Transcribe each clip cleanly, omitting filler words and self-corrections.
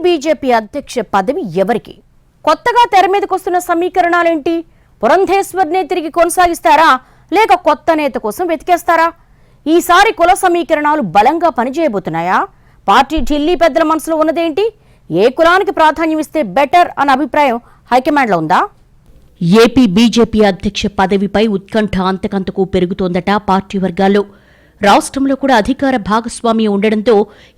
BJP అధ్యక్ష పదవి ఎవరికి? కొత్తగా తెర మీదకొస్తున్న సమీకరణాలేంటి? పురంధేశ్వర్నే తిరిగి కొనసాగిస్తారా లేక కొత్త నేత కోసం వెతికేస్తారా? ఈసారి కుల సమీకరణాలు బలంగా పనిచేయబోతున్నాయా? పార్టీ ఢిల్లీ పెద్దల మనసులో ఉన్నదేంటి? ఏ కులానికి ప్రాధాన్యం ఇస్తే బెటర్ అన్న అభిప్రాయం హైకమాండ్లో ఉందా? ఏపీ బీజేపీ అధ్యక్ష పదవిపై ఉత్కంఠ అంతకంతకు పెరుగుతోందట పార్టీ వర్గాల్లో. రాష్ట్రంలో కూడా అధికార భాగస్వామ్యం ఉండడంతో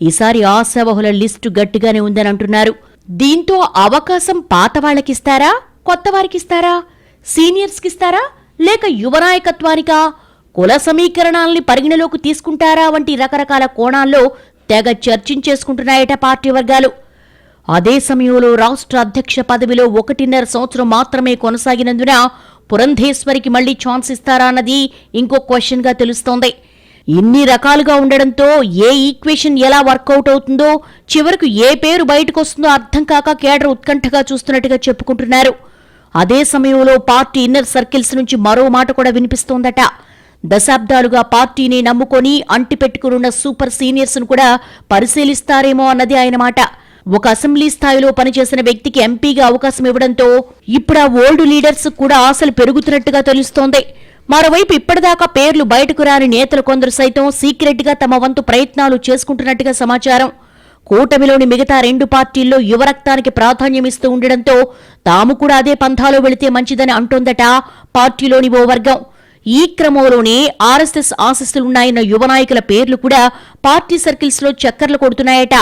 ఈసారి ఆశావహుల లిస్టు గట్టిగానే ఉందని అంటున్నారు. దీంతో అవకాశం పాత వాళ్లకిస్తారా, కొత్త వారికిస్తారా, సీనియర్స్కిస్తారా లేక యువ నాయకత్వానికా, కుల సమీకరణాలని పరిగణలోకి తీసుకుంటారా వంటి రకరకాల కోణాల్లో తెగ చర్చించేసుకుంటున్నాయట పార్టీ వర్గాలు. అదే సమయంలో రాష్ట్ర అధ్యక్ష పదవిలో 1.5 సంవత్సరం మాత్రమే కొనసాగినందున పురంధేశ్వరికి మళ్లీ ఛాన్స్ ఇస్తారా అన్నది ఇంకో క్వశ్చన్ గా తెలుస్తోంది. ఇన్ని రకాలుగా ఉండడంతో ఏ ఈక్వేషన్ ఎలా వర్కౌట్ అవుతుందో, చివరకు ఏ పేరు బయటకు వస్తుందో అర్థం కాక కేడర్ ఉత్కంఠగా చూస్తున్నట్టుగా చెప్పుకుంటున్నారు. అదే సమయంలో పార్టీ ఇన్నర్ సర్కిల్స్ నుంచి మరో మాట కూడా వినిపిస్తోందట. దశాబ్దాలుగా పార్టీని నమ్ముకొని అంటిపెట్టుకున్న సూపర్ సీనియర్స్ ను కూడా పరిశీలిస్తారేమో అన్నది ఆయన మాట. ఒక అసెంబ్లీ స్థాయిలో పనిచేసిన వ్యక్తికి ఎంపీగా అవకాశం ఇవ్వడంతో ఇప్పుడు ఆ ఓల్డ్ లీడర్స్ కూడా ఆశలు పెరుగుతున్నట్టుగా తెలుస్తోంది. మరోవైపు ఇప్పటిదాకా పేర్లు బయటకు రాని నేతలు కొందరు సైతం సీక్రెట్ గా తమ వంతు ప్రయత్నాలు చేసుకుంటున్నట్టుగా సమాచారం. కూటమిలోని మిగతా 2 పార్టీల్లో యువరక్తానికి ప్రాధాన్యమిస్తూ ఉండడంతో తాము కూడా అదే పంథాలో వెళితే మంచిదని అంటోందట పార్టీలోని ఓ వర్గం. ఈ క్రమంలోనే ఆర్ఎస్ఎస్ ఆశీస్సులున్నాయన్న యువ నాయకుల పేర్లు కూడా పార్టీ సర్కిల్స్ లో చక్కర్లు కొడుతున్నాయట.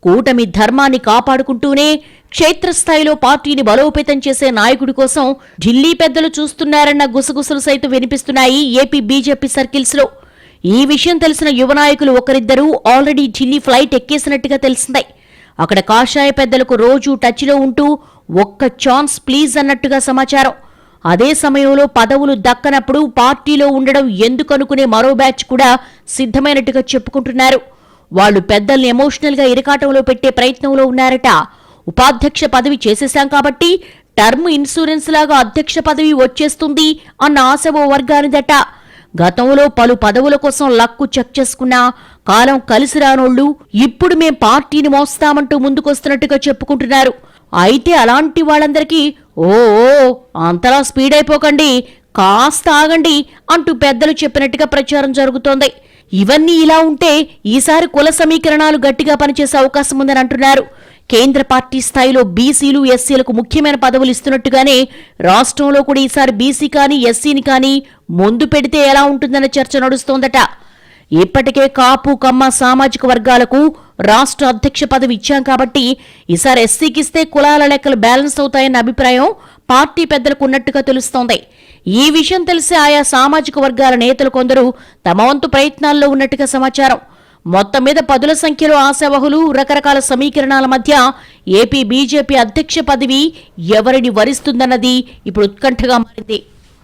కూటమి ధర్మాన్ని కాపాడుకుంటూనే క్షేత్రస్థాయిలో పార్టీని బలోపేతం చేసే నాయకుడి కోసం ఢిల్లీ పెద్దలు చూస్తున్నారన్న గుసగుసలు సైతం వినిపిస్తున్నాయి ఏపీ బీజేపీ సర్కిల్స్ లో. ఈ విషయం తెలిసిన యువ నాయకులు ఒకరిద్దరూ ఆల్రెడీ ఢిల్లీ ఫ్లైట్ ఎక్కేసినట్టుగా తెలిసింది. అక్కడ కాషాయ పెద్దలకు రోజూ టచ్లో ఉంటూ ఒక్క ఛాన్స్ ప్లీజ్ అన్నట్టుగా సమాచారం. అదే సమయంలో పదవులు దక్కనప్పుడు పార్టీలో ఉండడం ఎందుకనుకునే మరో బ్యాచ్ కూడా సిద్ధమైనట్టుగా చెప్పుకుంటున్నారు. వాళ్లు పెద్దల్ని ఎమోషనల్ గా ఇరకాటంలో పెట్టే ప్రయత్నంలో ఉన్నారట. ఉపాధ్యక్ష పదవి చేసేశాం కాబట్టి టర్మ్ ఇన్సూరెన్స్ లాగా అధ్యక్ష పదవి వచ్చేస్తుంది అన్న ఆశ ఓ వర్గానిదట. గతంలో పలు పదవుల కోసం లక్కు చెక్ చేసుకున్నా కాలం కలిసి రానోళ్లు ఇప్పుడు మేం పార్టీని మోస్తామంటూ ముందుకొస్తున్నట్టుగా చెప్పుకుంటున్నారు. అయితే అలాంటి వాళ్ళందరికీ ఓ అంతలా స్పీడ్ అయిపోకండి, కాస్త ఆగండి అంటూ పెద్దలు చెప్పినట్టుగా ప్రచారం జరుగుతోంది. ఇవన్నీ ఇలా ఉంటే ఈసారి కుల సమీకరణాలు గట్టిగా పనిచేసే అవకాశం ఉందని అంటున్నారు. కేంద్ర పార్టీ స్థాయిలో బీసీలు ఎస్సీలకు ముఖ్యమైన పదవులు ఇస్తున్నట్టుగానే రాష్ట్రంలో కూడా ఈసారి బీసీ కానీ ఎస్సీని కానీ ముందు పెడితే ఎలా ఉంటుందన్న చర్చ నడుస్తోందట. ఇప్పటికే కాపు కమ్మ సామాజిక వర్గాలకు రాష్ట్ర అధ్యక్ష పదవి ఇచ్చాం కాబట్టి ఈసారి ఎస్సీకిస్తే కులాల లెక్కలు బ్యాలెన్స్ అవుతాయన్న అభిప్రాయం పార్టీ పెద్దలకు ఉన్నట్టుగా తెలుస్తోంది. ఈ విషయం తెలిసి ఆయా సామాజిక వర్గాల నేతలు కొందరు తమ వంతు ప్రయత్నాల్లో ఉన్నట్టుగా సమాచారం. మొత్తం మీద 10ల సంఖ్యలో ఆశావహులు, రకరకాల సమీకరణాల మధ్య ఏపీ బీజేపీ అధ్యక్ష పదవి ఎవరిని వరిస్తుందన్నది ఇప్పుడు ఉత్కంఠగా మారింది.